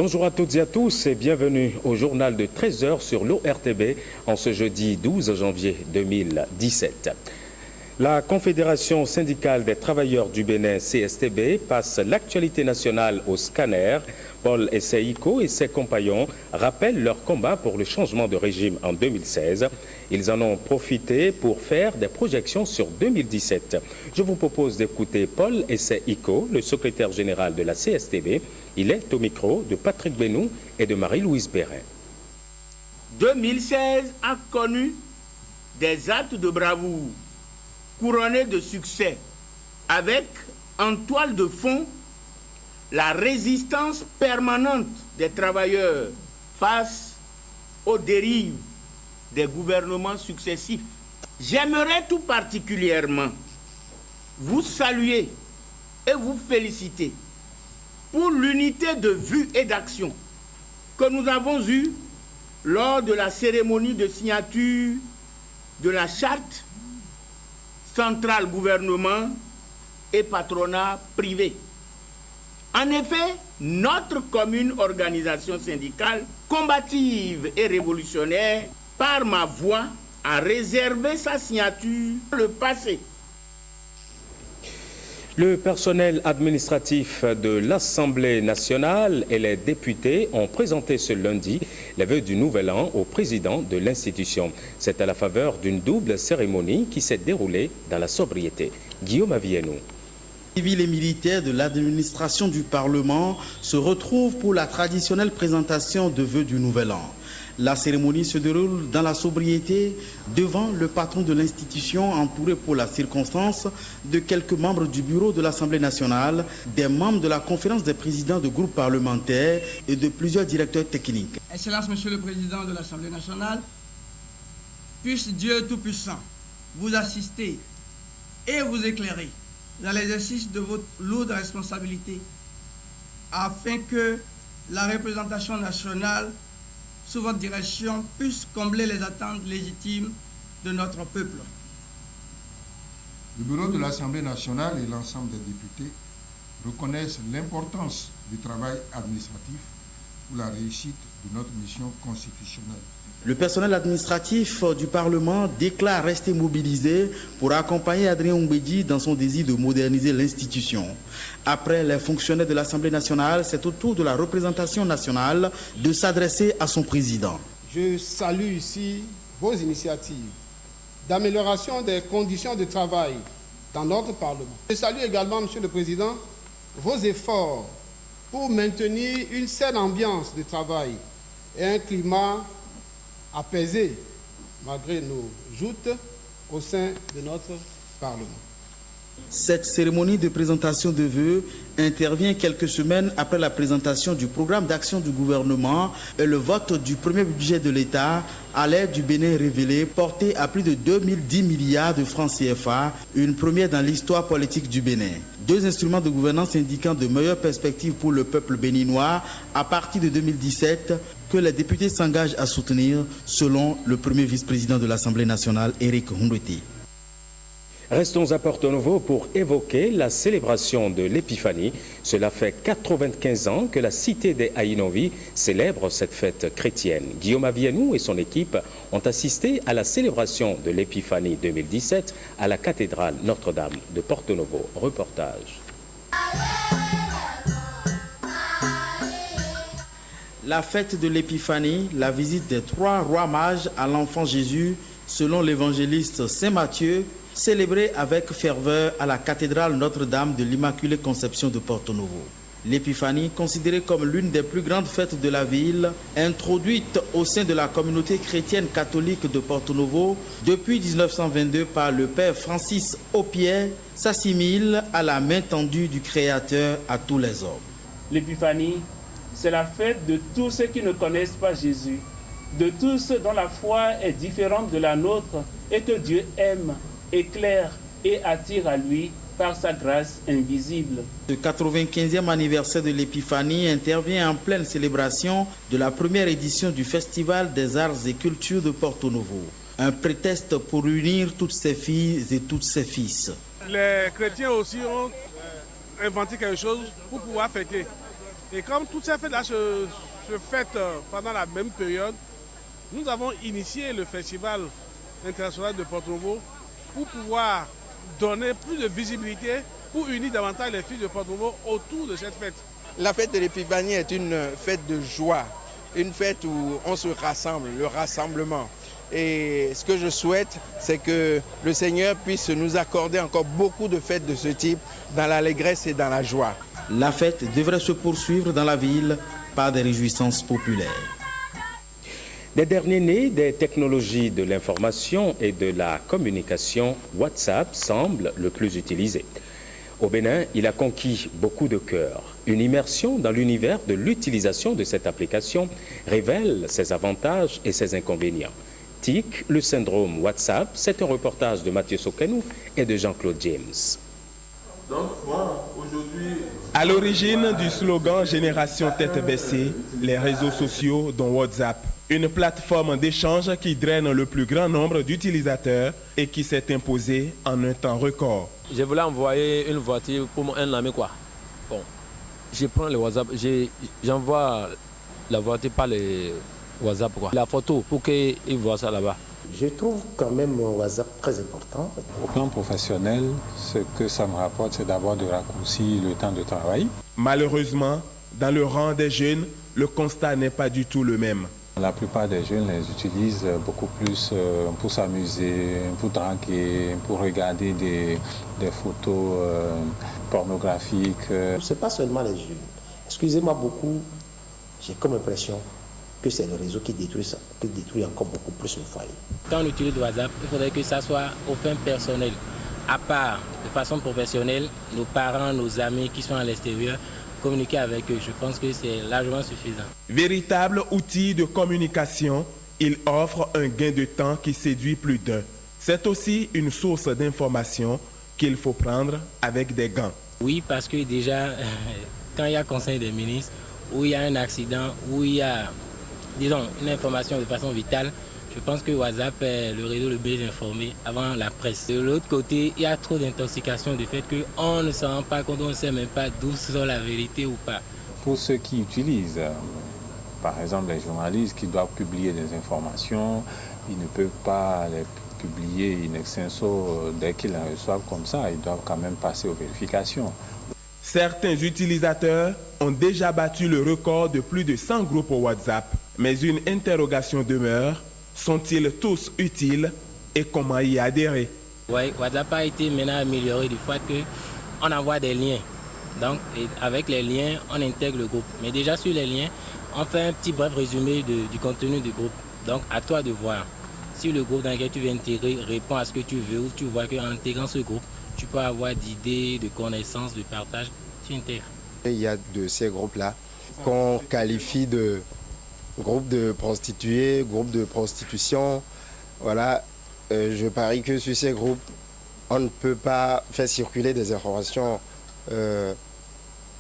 Bonjour à toutes et à tous et bienvenue au journal de 13h sur l'ORTB en ce jeudi 12 janvier 2017. La Confédération syndicale des travailleurs du Bénin, CSTB, passe l'actualité nationale au scanner. Paul Essaïko et ses compagnons rappellent leur combat pour le changement de régime en 2016. Ils en ont profité pour faire des projections sur 2017. Je vous propose d'écouter Paul Essaïko, le secrétaire général de la CSTB. Il est au micro de Patrick Benou et de Marie-Louise Perrin. 2016 a connu des actes de bravoure couronnés de succès avec en toile de fond la résistance permanente des travailleurs face aux dérives des gouvernements successifs. J'aimerais tout particulièrement vous saluer et vous féliciter pour l'unité de vue et d'action que nous avons eue lors de la cérémonie de signature de la charte centrale gouvernement et patronat privé. En effet, notre commune organisation syndicale, combative et révolutionnaire, par ma voix, a réservé sa signature dans le passé. Le personnel administratif de l'Assemblée nationale et les députés ont présenté ce lundi les vœux du Nouvel An au président de l'institution. C'est à la faveur d'une double cérémonie qui s'est déroulée dans la sobriété. Guillaume Avienou. Civils et militaires de l'administration du Parlement se retrouvent pour la traditionnelle présentation de vœux du Nouvel An. La cérémonie se déroule dans la sobriété devant le patron de l'institution, entouré pour la circonstance de quelques membres du bureau de l'Assemblée nationale, des membres de la conférence des présidents de groupes parlementaires et de plusieurs directeurs techniques. Excellence, Monsieur le Président de l'Assemblée nationale, puisse Dieu Tout-Puissant vous assister et vous éclairer dans l'exercice de votre lourde responsabilité afin que la représentation nationale sous votre direction puisse combler les attentes légitimes de notre peuple. Le bureau de l'Assemblée nationale et l'ensemble des députés reconnaissent l'importance du travail administratif pour la réussite de notre mission constitutionnelle. Le personnel administratif du Parlement déclare rester mobilisé pour accompagner Adrien Oumbédi dans son désir de moderniser l'institution. Après les fonctionnaires de l'Assemblée nationale, c'est au tour de la représentation nationale de s'adresser à son président. Je salue ici vos initiatives d'amélioration des conditions de travail dans notre Parlement. Je salue également, Monsieur le Président, vos efforts pour maintenir une saine ambiance de travail et un climat apaisé malgré nos joutes au sein de notre Parlement. Cette cérémonie de présentation de vœux intervient quelques semaines après la présentation du programme d'action du gouvernement et le vote du premier budget de l'État à l'aide du Bénin révélé, porté à plus de 2010 milliards de francs CFA, une première dans l'histoire politique du Bénin. Deux instruments de gouvernance indiquant de meilleures perspectives pour le peuple béninois à partir de 2017 que les députés s'engagent à soutenir, selon le premier vice-président de l'Assemblée nationale, Éric Hundweti. Restons à Porto Novo pour évoquer la célébration de l'Épiphanie. Cela fait 95 ans que la cité des Aïnovi célèbre cette fête chrétienne. Guillaume Avienou et son équipe ont assisté à la célébration de l'Épiphanie 2017 à la cathédrale Notre-Dame de Porto Novo. Reportage. La fête de l'Épiphanie, la visite des trois rois mages à l'enfant Jésus, selon l'évangéliste Saint Matthieu, célébrée avec ferveur à la cathédrale Notre-Dame de l'Immaculée Conception de Porto Novo. L'Épiphanie, considérée comme l'une des plus grandes fêtes de la ville, introduite au sein de la communauté chrétienne catholique de Porto Novo depuis 1922 par le père Francis Opierre, s'assimile à la main tendue du Créateur à tous les hommes. L'Épiphanie, c'est la fête de tous ceux qui ne connaissent pas Jésus, de tous ceux dont la foi est différente de la nôtre et que Dieu aime, éclaire et attire à lui par sa grâce invisible. Le 95e anniversaire de l'Épiphanie intervient en pleine célébration de la première édition du Festival des Arts et Cultures de Porto Novo. Un prétexte pour unir toutes ses filles et tous ses fils. Les chrétiens aussi ont inventé quelque chose pour pouvoir fêter. Et comme toutes ces fêtes-là se fêtent pendant la même période, nous avons initié le Festival international de Porto Novo pour pouvoir donner plus de visibilité, pour unir davantage les filles de Porto Novo autour de cette fête. La fête de l'Épiphanie est une fête de joie, une fête où on se rassemble, le rassemblement. Et ce que je souhaite, c'est que le Seigneur puisse nous accorder encore beaucoup de fêtes de ce type dans l'allégresse et dans la joie. La fête devrait se poursuivre dans la ville par des réjouissances populaires. Des derniers nés des technologies de l'information et de la communication, WhatsApp semble le plus utilisé. Au Bénin, il a conquis beaucoup de cœurs. Une immersion dans l'univers de l'utilisation de cette application révèle ses avantages et ses inconvénients. TIC, le syndrome WhatsApp, c'est un reportage de Mathieu Sokenou et de Jean-Claude James. Donc moi, aujourd'hui... À l'origine du slogan Génération tête baissée, les réseaux sociaux dont WhatsApp, une plateforme d'échange qui draine le plus grand nombre d'utilisateurs et qui s'est imposée en un temps record. Je voulais envoyer une voiture pour un ami quoi. Bon, je prends le WhatsApp, j'envoie la voiture par le WhatsApp quoi. La photo pour qu'il voit ça là-bas. Je trouve quand même WhatsApp très important. Au plan professionnel, ce que ça me rapporte, c'est d'abord de raccourcir le temps de travail. Malheureusement, dans le rang des jeunes, le constat n'est pas du tout le même. La plupart des jeunes les utilisent beaucoup plus pour s'amuser, pour draguer, pour regarder des photos pornographiques. Ce n'est pas seulement les jeunes. Excusez-moi beaucoup, j'ai comme impression que c'est le réseau qui détruit encore beaucoup plus le foyer. Quand on utilise WhatsApp, il faudrait que ça soit aux fins personnelles. À part, de façon professionnelle, nos parents, nos amis qui sont à l'extérieur, communiquer avec eux, je pense que c'est largement suffisant. Véritable outil de communication, il offre un gain de temps qui séduit plus d'un. C'est aussi une source d'information qu'il faut prendre avec des gants. Oui, parce que déjà, quand il y a conseil des ministres, où il y a un accident, où il y a, disons, une information de façon vitale, je pense que WhatsApp est le réseau le mieux informé avant la presse. De l'autre côté, il y a trop d'intoxication du fait qu'on ne se rend pas compte, on ne sait même pas d'où sort la vérité ou pas. Pour ceux qui utilisent, par exemple les journalistes qui doivent publier des informations, ils ne peuvent pas les publier in extenso dès qu'ils les reçoivent comme ça, ils doivent quand même passer aux vérifications. Certains utilisateurs ont déjà battu le record de plus de 100 groupes au WhatsApp. Mais une interrogation demeure. Sont-ils tous utiles et comment y adhérer? Oui, WhatsApp a été maintenant amélioré du fait qu'on envoie des liens. Donc, avec les liens, on intègre le groupe. Mais déjà sur les liens, on fait un petit bref résumé du contenu du groupe. Donc, à toi de voir. Si le groupe dans lequel tu veux intégrer répond à ce que tu veux, ou tu vois qu'en intégrant ce groupe, tu peux avoir d'idées, de connaissances, de partage, tu intègres. Il y a de ces groupes-là qu'on qualifie de groupe de prostituées, groupe de prostitution. Voilà, je parie que sur ces groupes, on ne peut pas faire circuler des informations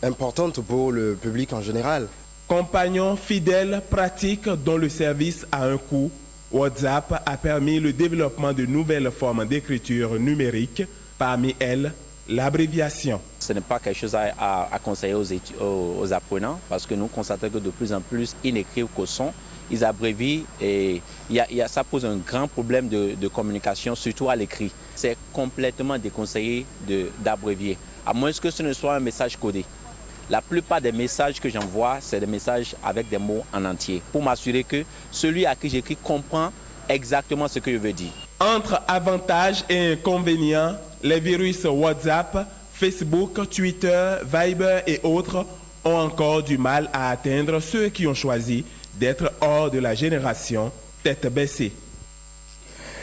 importantes pour le public en général. Compagnon fidèle, pratique, dont le service a un coût, WhatsApp a permis le développement de nouvelles formes d'écriture numérique, parmi elles l'abréviation. Ce n'est pas quelque chose à conseiller aux apprenants parce que nous constatons que de plus en plus, ils n'écrivent qu'au son, ils abrévient et ça pose un grand problème de communication, surtout à l'écrit. C'est complètement déconseillé d'abrévier, à moins que ce ne soit un message codé. La plupart des messages que j'envoie, c'est des messages avec des mots en entier pour m'assurer que celui à qui j'écris comprend exactement ce que je veux dire. Entre avantages et inconvénients, les virus WhatsApp, Facebook, Twitter, Viber et autres ont encore du mal à atteindre ceux qui ont choisi d'être hors de la génération tête baissée.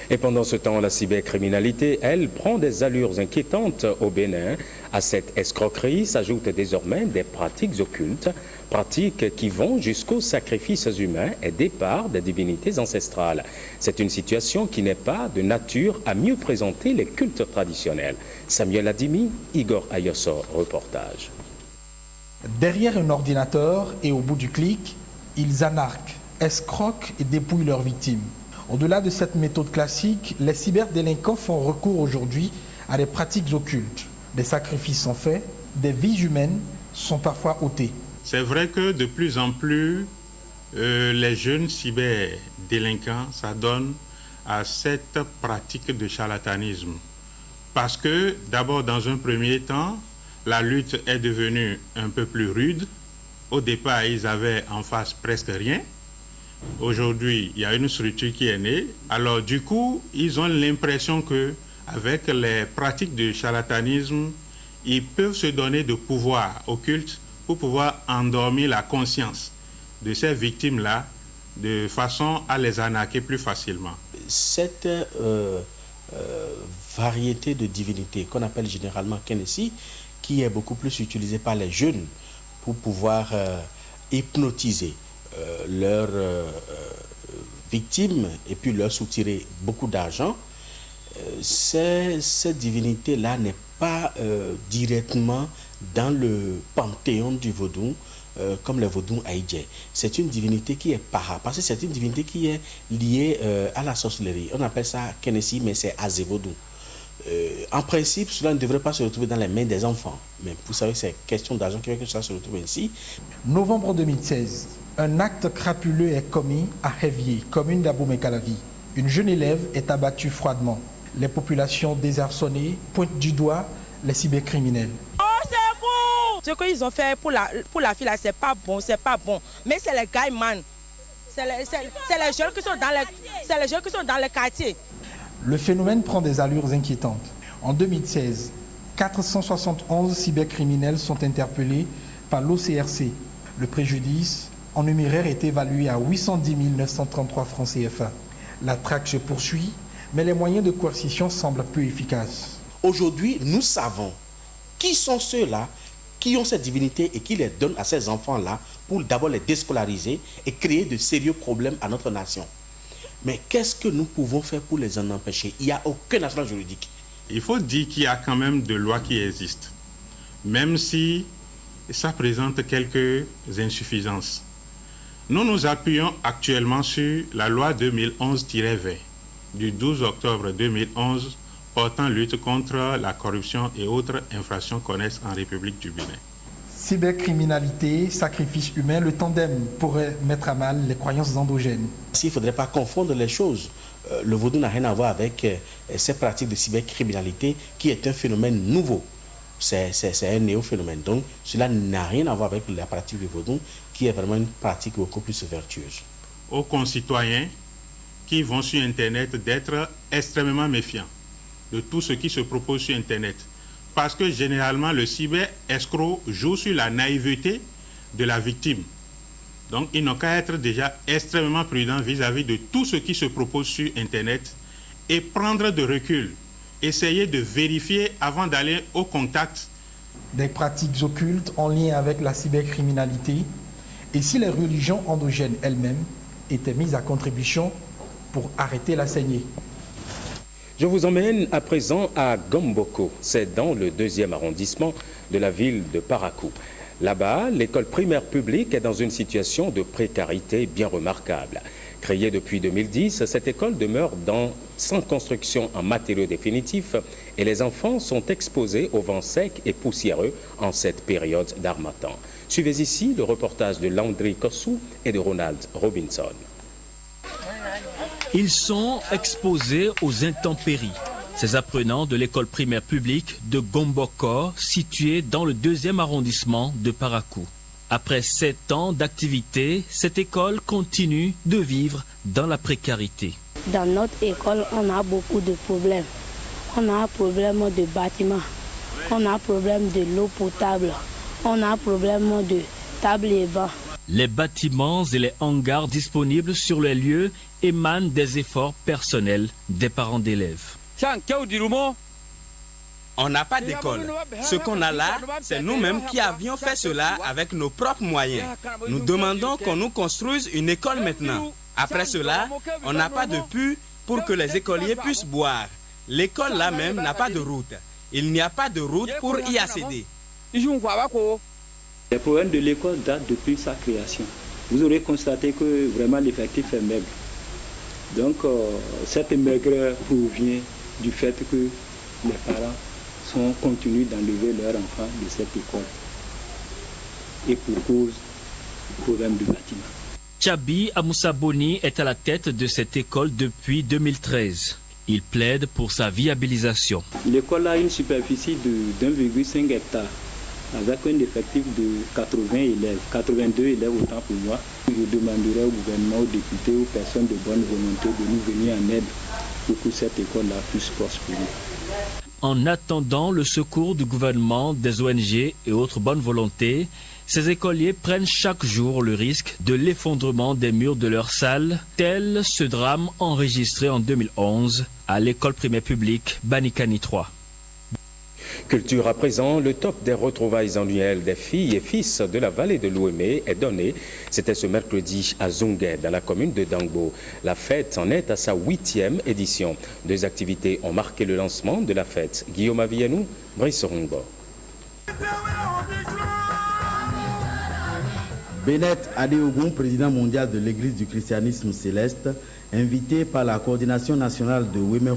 Et pendant ce temps, la cybercriminalité, elle, prend des allures inquiétantes au Bénin. À cette escroquerie s'ajoutent désormais des pratiques occultes, pratiques qui vont jusqu'aux sacrifices humains et départ des divinités ancestrales. C'est une situation qui n'est pas de nature à mieux présenter les cultes traditionnels. Samuel Adimi, Igor Ayosso, reportage. Derrière un ordinateur et au bout du clic, ils anarquent, escroquent et dépouillent leurs victimes. Au-delà de cette méthode classique, les cyberdélinquants font recours aujourd'hui à des pratiques occultes. Des sacrifices sont faits, des vies humaines sont parfois ôtées. C'est vrai que de plus en plus, les jeunes cyberdélinquants s'adonnent à cette pratique de charlatanisme. Parce que, d'abord, dans un premier temps, la lutte est devenue un peu plus rude. Au départ, ils avaient en face presque rien. Aujourd'hui, il y a une structure qui est née. Alors, du coup, ils ont l'impression que, avec les pratiques de charlatanisme, ils peuvent se donner de pouvoir occulte pour pouvoir endormir la conscience de ces victimes-là de façon à les arnaquer plus facilement. Cette variété de divinités qu'on appelle généralement Kenessi, qui est beaucoup plus utilisée par les jeunes pour pouvoir hypnotiser leurs victimes et puis leur soutirer beaucoup d'argent, cette divinité-là n'est pas directement dans le panthéon du vaudou, comme le vaudou haïdien. C'est une divinité qui est para, parce que c'est une divinité qui est liée à la sorcellerie. On appelle ça Kenessi, mais c'est Azé-vaudou. En principe, cela ne devrait pas se retrouver dans les mains des enfants. Mais vous savez, c'est question d'argent qui fait que cela se retrouve ainsi. Novembre 2016, un acte crapuleux est commis à Révier, commune d'Abomey-Calavi. Une jeune élève est abattue froidement. Les populations désarçonnées pointent du doigt les cybercriminels. Ce qu'ils ont fait pour la fille là, c'est pas bon. Mais c'est les gars, man. C'est les jeunes qui sont dans le quartier. Le phénomène prend des allures inquiétantes. En 2016, 471 cybercriminels sont interpellés par l'OCRC. Le préjudice en numéraire est évalué à 810 933 francs CFA. La traque se poursuit, mais les moyens de coercition semblent peu efficaces. Aujourd'hui, nous savons qui sont ceux-là qui ont cette divinité et qui les donnent à ces enfants-là pour d'abord les déscolariser et créer de sérieux problèmes à notre nation. Mais qu'est-ce que nous pouvons faire pour les en empêcher? Il n'y a aucun arsenal juridique. Il faut dire qu'il y a quand même de lois qui existent, même si ça présente quelques insuffisances. Nous nous appuyons actuellement sur la loi 2011-20 du 12 octobre 2011 portant lutte contre la corruption et autres infractions connexes en République du Bénin. Cybercriminalité, sacrifice humain, le tandem pourrait mettre à mal les croyances endogènes. Il ne faudrait pas confondre les choses. Le vaudou n'a rien à voir avec ces pratiques de cybercriminalité qui est un phénomène nouveau. C'est un néo-phénomène. Donc cela n'a rien à voir avec la pratique du vaudou qui est vraiment une pratique beaucoup plus vertueuse. Aux concitoyens qui vont sur Internet d'être extrêmement méfiants de tout ce qui se propose sur Internet. Parce que généralement, le cyber-escroc joue sur la naïveté de la victime. Donc, ils n'ont qu'à être déjà extrêmement prudents vis-à-vis de tout ce qui se propose sur Internet et prendre de recul. Essayer de vérifier avant d'aller au contact. Des pratiques occultes en lien avec la cybercriminalité et si les religions endogènes elles-mêmes étaient mises à contribution pour arrêter la saignée. Je vous emmène à présent à Gomboko, c'est dans le 2e arrondissement de la ville de Parakou. Là-bas, l'école primaire publique est dans une situation de précarité bien remarquable. Créée depuis 2010, cette école demeure sans construction en matériaux définitifs et les enfants sont exposés au vent sec et poussiéreux en cette période d'harmattan. Suivez ici le reportage de Landry Kossou et de Ronald Robinson. Ils sont exposés aux intempéries. Ces apprenants de l'école primaire publique de Gomboko, située dans le 2e arrondissement de Parakou. Après 7 ans d'activité, cette école continue de vivre dans la précarité. Dans notre école, on a beaucoup de problèmes. On a un problème de bâtiment, on a un problème de l'eau potable, on a un problème de table et bancs. Les bâtiments et les hangars disponibles sur les lieux émanent des efforts personnels des parents d'élèves. On n'a pas d'école. Ce qu'on a là, c'est nous-mêmes qui avions fait cela avec nos propres moyens. Nous demandons qu'on nous construise une école maintenant. Après cela, on n'a pas de puits pour que les écoliers puissent boire. L'école là même n'a pas de route. Il n'y a pas de route pour y accéder. Les problèmes de l'école datent depuis sa création. Vous aurez constaté que vraiment l'effectif est maigre. Donc cette maigreur provient du fait que les parents continuent d'enlever leurs enfants de cette école. et pour cause du problème du bâtiment. Tchabi Amoussa Boni est à la tête de cette école depuis 2013. Il plaide pour sa viabilisation. L'école a une superficie de 1,5 hectare avec un effectif de 80 élèves, 82 élèves autant pour moi. Je demanderai au gouvernement, aux députés, aux personnes de bonne volonté de nous venir en aide pour que cette école-là puisse prospérer. En attendant le secours du gouvernement, des ONG et autres bonnes volontés, ces écoliers prennent chaque jour le risque de l'effondrement des murs de leur salle, tel ce drame enregistré en 2011 à l'école primaire publique Banikani 3. Culture à présent, le top des retrouvailles annuelles des filles et fils de la vallée de l'Ouémé est donné. C'était ce mercredi à Zungué, dans la commune de Dangbo. La fête en est à sa 8e édition. 2 activités ont marqué le lancement de la fête. Guillaume Avienou, Brice Rungbo. Bennett Adeogun, président mondial de l'Église du christianisme céleste, invité par la coordination nationale de Ouémé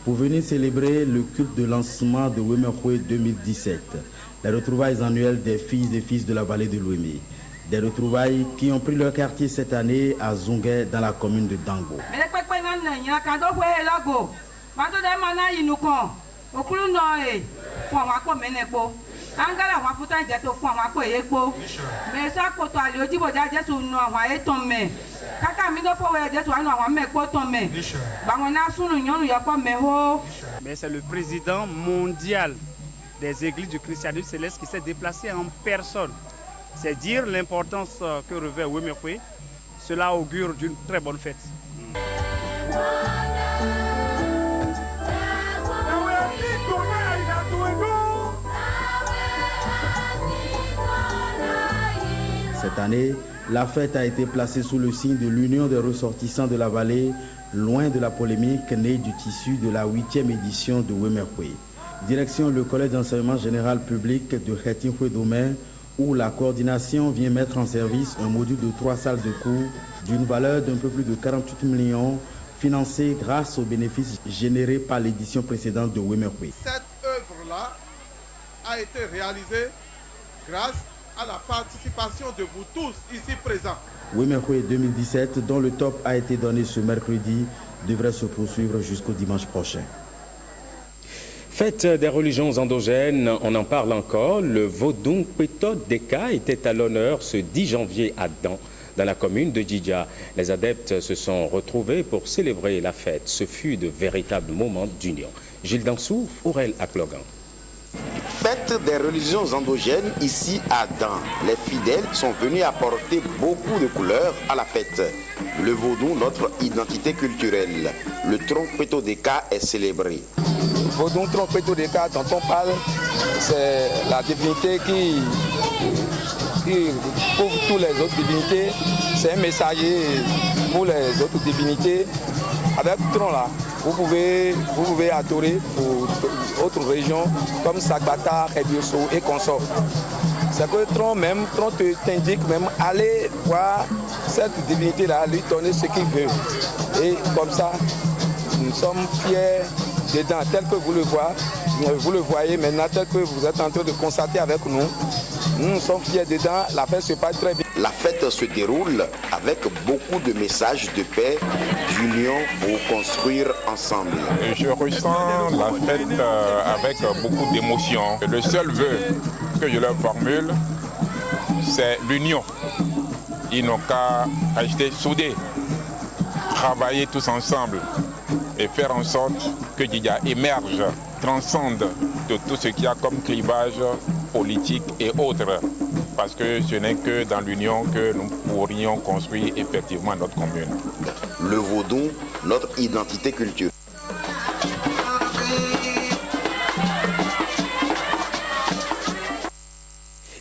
pour venir célébrer le culte de lancement de Ouémé 2017, les retrouvailles annuelles des filles et fils de la vallée de l'Ouémé. Des retrouvailles qui ont pris leur quartier cette année à Zungué, dans la commune de Dangbo. Angala wa futa jeto fún àwọn apo yepo me sa koto ali ojibo ja Jésù nu àwọn eton me kaka mi do fowe Jésù anu àwọn mepo ton me ba won na sunu yonu yopo me ho. Mais c'est le président mondial des églises du christianisme céleste qui s'est déplacé en personne. C'est dire l'importance que revêt Ouémé. Cela augure d'une très bonne fête. Cette année, la fête a été placée sous le signe de l'union des ressortissants de la vallée, loin de la polémique née du tissu de la 8e édition de Ouémé. Direction le collège d'enseignement général public de Khetinhoué-Domé, où la coordination vient mettre en service un module de 3 salles de cours d'une valeur d'un peu plus de 48 millions, financé grâce aux bénéfices générés par l'édition précédente de Ouémé. Cette œuvre-là a été réalisée grâce à la participation de vous tous ici présents. Ouémé 2017, dont le top a été donné ce mercredi, devrait se poursuivre jusqu'au dimanche prochain. Fête des religions endogènes, on en parle encore. Le Vodou Peto Deka était à l'honneur ce 10 janvier à Dan, dans la commune de Djidja. Les adeptes se sont retrouvés pour célébrer la fête. Ce fut de véritables moments d'union. Gilles Dansou, Aurel Aklogan. Fête des religions endogènes ici à Dan. Les fidèles sont venus apporter beaucoup de couleurs à la fête. Le vaudou, notre identité culturelle. Le Trompeto Deka est célébré. Vaudou Trompeto Deka dont on parle, c'est la divinité qui couvre toutes les autres divinités. C'est un messager pour les autres divinités. Avec Tron là, vous pouvez adorer pour autres régions comme Sagbata, Redioso et consorts. C'est que Tron t'indique même aller voir cette divinité-là, lui donner ce qu'il veut. Et comme ça, nous sommes fiers dedans, tel que vous le voyez maintenant, tel que vous êtes en train de constater avec nous. Nous sommes fiers dedans, la fête se passe très bien. La fête se déroule avec beaucoup de messages de paix, d'union pour construire ensemble. Je ressens la fête avec beaucoup d'émotion. Le seul vœu que je leur formule, c'est l'union. Ils n'ont qu'à rester soudés, travailler tous ensemble et faire en sorte que Djidja émerge, transcende de tout ce qu'il y a comme clivage politique et autres. Parce que ce n'est que dans l'union que nous pourrions construire effectivement notre commune. Le vaudou, notre identité culturelle.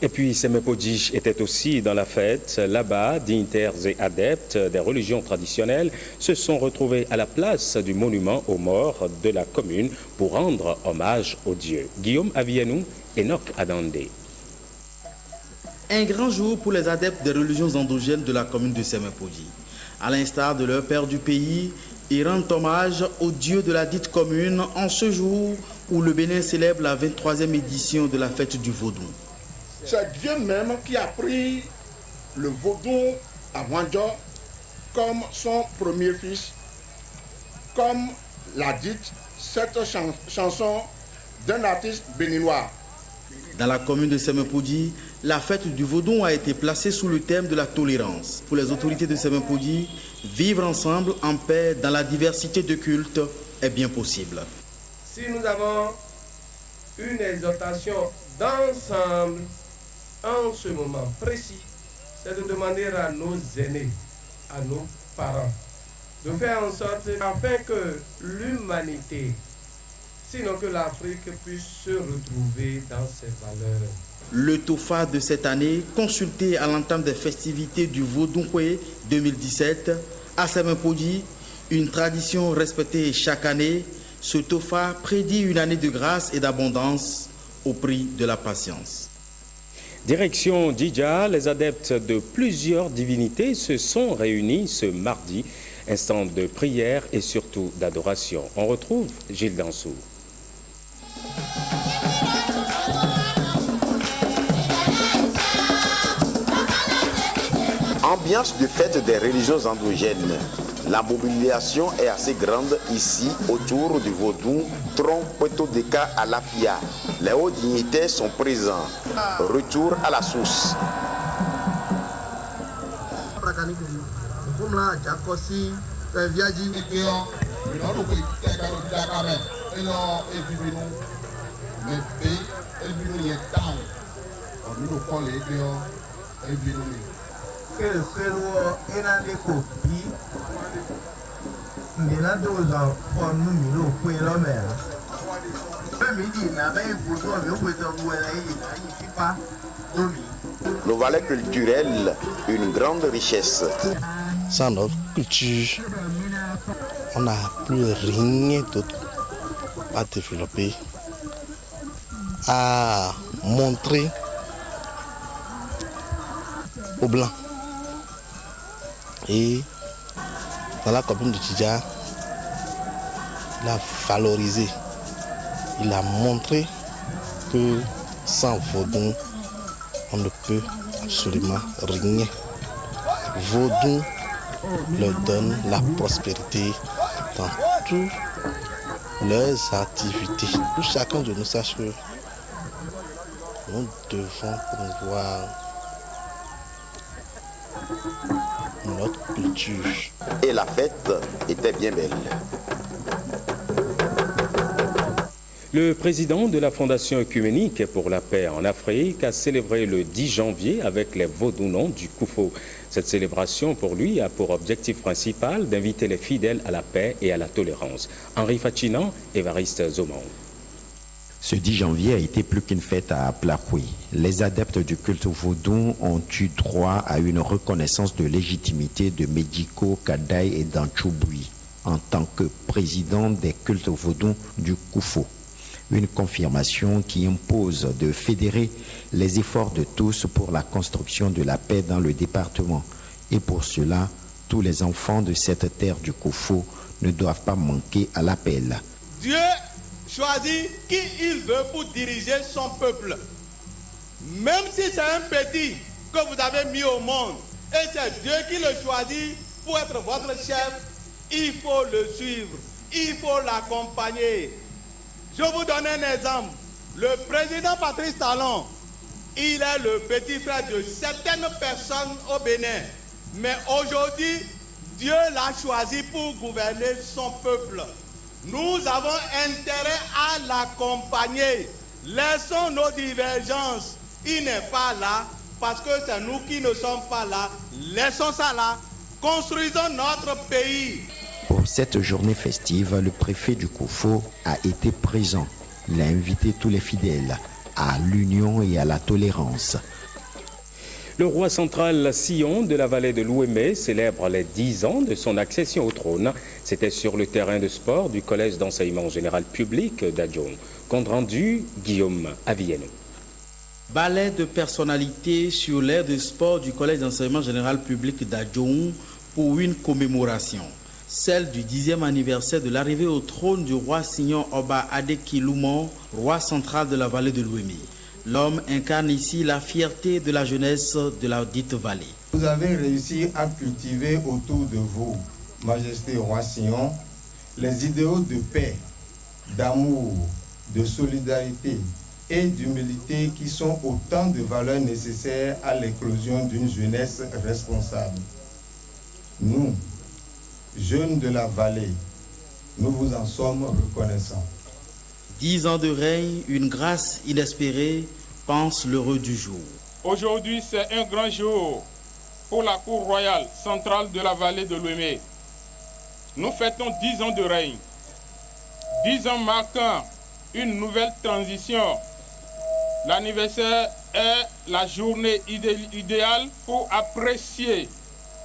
Et puis Semepodji était aussi dans la fête. Là-bas, dignitaires et adeptes des religions traditionnelles se sont retrouvés à la place du monument aux morts de la commune pour rendre hommage aux dieux. Guillaume Avienou, Enoch Adandé. Un grand jour pour les adeptes des religions endogènes de la commune de Semepodji. À l'instar de leur père du pays, ils rendent hommage aux dieux de la dite commune en ce jour où le Bénin célèbre la 23e édition de la fête du Vaudou. C'est Dieu même qui a pris le vaudou à Wanjo comme son premier fils, comme l'a dit cette chanson d'un artiste béninois. Dans la commune de Semenpodji, la fête du Vaudou a été placée sous le thème de la tolérance. Pour les autorités de Semenpodji, vivre ensemble en paix dans la diversité de cultes est bien possible. Si nous avons une exhortation d'ensemble en ce moment précis, c'est de demander à nos aînés, à nos parents, de faire en sorte afin que l'humanité, sinon que l'Afrique puisse se retrouver dans ses valeurs. Le TOFA de cette année, consulté à l'entame des festivités du Vodounkwe 2017 à Semenpodji, une tradition respectée chaque année, ce TOFA prédit une année de grâce et d'abondance au prix de la patience. Direction Djidja, les adeptes de plusieurs divinités se sont réunis ce mardi, instant de prière et surtout d'adoration. On retrouve Gilles Dansou. Ambiance de fête des religions endogènes. La mobilisation est assez grande ici autour du Vaudou Tronc-Puerto Deka à Lafia. Les hauts dignitaires sont présents. Retour à la source. Le volet culturel, une grande richesse. Sans notre culture, on n'a plus rien d'autre à développer, à montrer aux Blancs. Et dans la commune de Djidja, il a valorisé, il a montré que sans Vaudou, on ne peut absolument rien. Vaudou leur donne la prospérité dans toutes leurs activités. Que chacun de nous sache que nous devons promouvoir notre culture. Et la fête était bien belle. Le président de la Fondation œcuménique pour la paix en Afrique a célébré le 10 janvier avec les Vaudouinons du Koufo. Cette célébration, pour lui, a pour objectif principal d'inviter les fidèles à la paix et à la tolérance. Henri Fachinan, Évariste Zoman. Ce 10 janvier a été plus qu'une fête à Plakoui. Les adeptes du culte vaudou ont eu droit à une reconnaissance de légitimité de Médiko, Kadaï et Danchoubui en tant que président des cultes vaudou du Koufo. Une confirmation qui impose de fédérer les efforts de tous pour la construction de la paix dans le département. Et pour cela, tous les enfants de cette terre du Koufo ne doivent pas manquer à l'appel. Dieu choisit qui il veut pour diriger son peuple. Même si c'est un petit que vous avez mis au monde, et c'est Dieu qui le choisit pour être votre chef, il faut le suivre, il faut l'accompagner. Je vous donne un exemple. Le président Patrice Talon, il est le petit frère de certaines personnes au Bénin. Mais aujourd'hui, Dieu l'a choisi pour gouverner son peuple. Nous avons intérêt à l'accompagner. Laissons nos divergences. Il n'est pas là parce que c'est nous qui ne sommes pas là. Laissons ça là. Construisons notre pays. Pour cette journée festive, le préfet du Koufo a été présent. Il a invité tous les fidèles à l'union et à la tolérance. Le roi central Sion de la vallée de l'Ouémé célèbre les 10 ans de son accession au trône. C'était sur le terrain de sport du collège d'enseignement général public d'Adjoun. Compte rendu, Guillaume Avieno. Ballet de personnalité sur l'aire de sport du collège d'enseignement général public d'Adjoun pour une commémoration. Celle du 10e anniversaire de l'arrivée au trône du roi Signon Oba Adekiloumon, roi central de la vallée de l'Ouémé. L'homme incarne ici la fierté de la jeunesse de la dite vallée. Vous avez réussi à cultiver autour de vous, Majesté Roi Sion, les idéaux de paix, d'amour, de solidarité et d'humilité qui sont autant de valeurs nécessaires à l'éclosion d'une jeunesse responsable. Nous, jeunes de la vallée, nous vous en sommes reconnaissants. 10 ans de règne, une grâce inespérée, pense l'heureux du jour. Aujourd'hui, c'est un grand jour pour la cour royale centrale de la vallée de l'Ouémé. Nous fêtons 10 ans de règne. 10 ans marquant une nouvelle transition. L'anniversaire est la journée idéale pour apprécier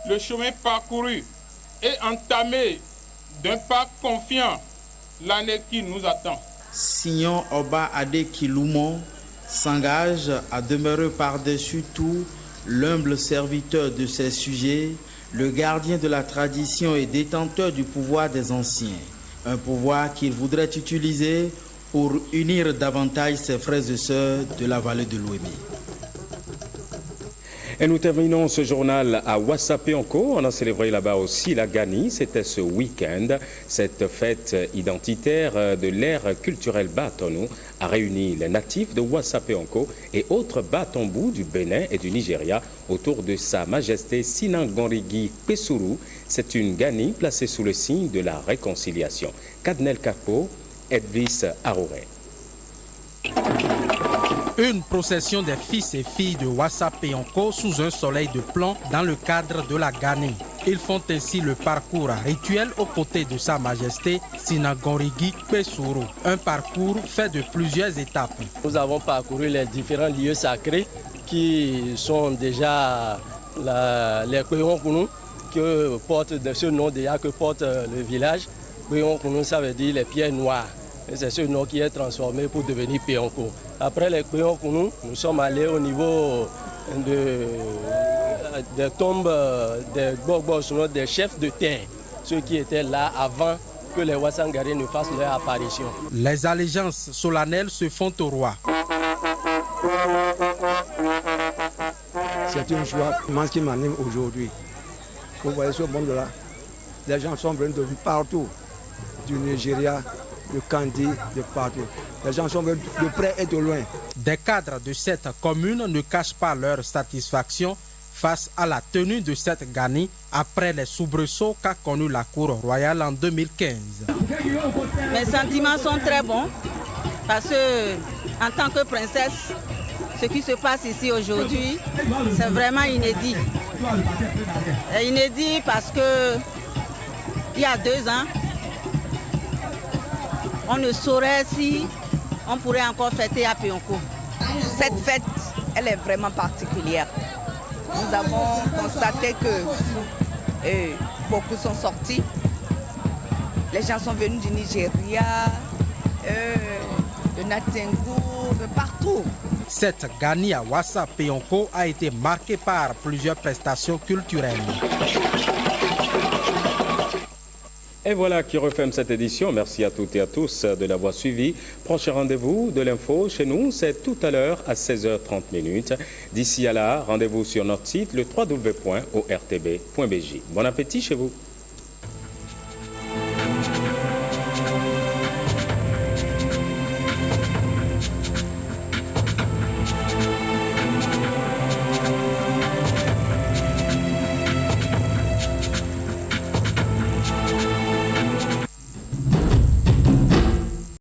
le chemin parcouru et entamer d'un pas confiant l'année qui nous attend. Sion Oba Ade Kiloumon s'engage à demeurer par-dessus tout l'humble serviteur de ses sujets, le gardien de la tradition et détenteur du pouvoir des anciens. Un pouvoir qu'il voudrait utiliser pour unir davantage ses frères et sœurs de la vallée de l'Ouémé. Et nous terminons ce journal à Ouassapeonko. On a célébré là-bas aussi la Gani. C'était ce week-end. Cette fête identitaire de l'ère culturelle Batonou a réuni les natifs de Ouassapeonko et autres Batombou du Bénin et du Nigeria autour de Sa Majesté Sinangorigi Pesuru. C'est une Gani placée sous le signe de la réconciliation. Kadnel Kapo, Edvis Arouré. Une procession des fils et filles de Ouassapeonko sous un soleil de plomb dans le cadre de la Gani. Ils font ainsi le parcours rituel aux côtés de Sa Majesté Sinangorigi Pesuru. Un parcours fait de plusieurs étapes. Nous avons parcouru les différents lieux sacrés qui sont déjà les Kweyonkounou, que porte de ce nom déjà que porte le village. Kweyonkounou, ça veut dire les pierres noires. C'est ce nom qui est transformé pour devenir Péonko. Après les Péonkounou, nous sommes allés au niveau des tombes des Gbogbo, des chefs de terre, ceux qui étaient là avant que les Ouassangari ne fassent leur apparition. Les allégeances solennelles se font au roi. C'est une joie immense qui m'anime aujourd'hui. Vous voyez ce monde-là, les gens sont venus de partout, du Nigeria, de Kandi, de partout. Les gens sont venus de près et de loin. Des cadres de cette commune ne cachent pas leur satisfaction face à la tenue de cette Gani après les soubresauts qu'a connu la cour royale en 2015. Mes sentiments sont très bons parce que, en tant que princesse, ce qui se passe ici aujourd'hui, c'est vraiment inédit. C'est inédit parce que il y a 2 ans, on ne saurait si on pourrait encore fêter à Péonko. Cette fête, elle est vraiment particulière. Nous avons constaté que beaucoup sont sortis. Les gens sont venus du Nigeria, de Natengo, de partout. Cette Gani à Ouassapeonko a été marquée par plusieurs prestations culturelles. Et voilà qui referme cette édition. Merci à toutes et à tous de l'avoir suivi. Prochain rendez-vous de l'info chez nous, c'est tout à l'heure à 16h30. D'ici à là, rendez-vous sur notre site, le www.ortb.bj. Bon appétit chez vous.